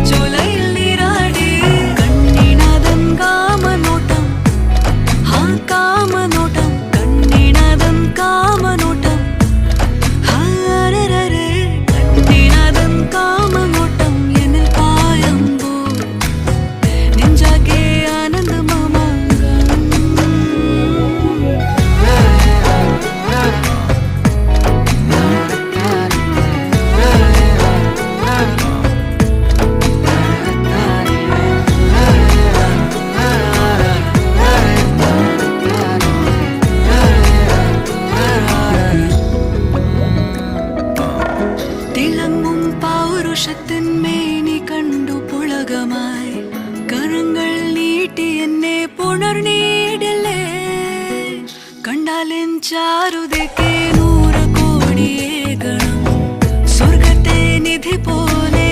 ചോലയിൽ നീരാടി കണ്ണിനതൻ കാമനോട്ടം കാമനോട്ടം കണ്ണിനതൻ കാമനോട്ടം കണ്ണിനതൻ കാമനോട്ടം എന്നിൽ പായുമ്പോൾ നെഞ്ചാകെ ആനന്ദമാമാങ്കം തിളങ്ങും പൗരുഷത്തിൻ മേനി കണ്ടു പുളകമായി കരങ്ങൾ നീട്ടി എന്നെ പുണർന്നീടില്ലേ കണ്ടാലെൻ ചാരുതയ്ക്ക് 100 കോടിയേ ഗണം സ്വർഗത്തെ നിധി പോലെ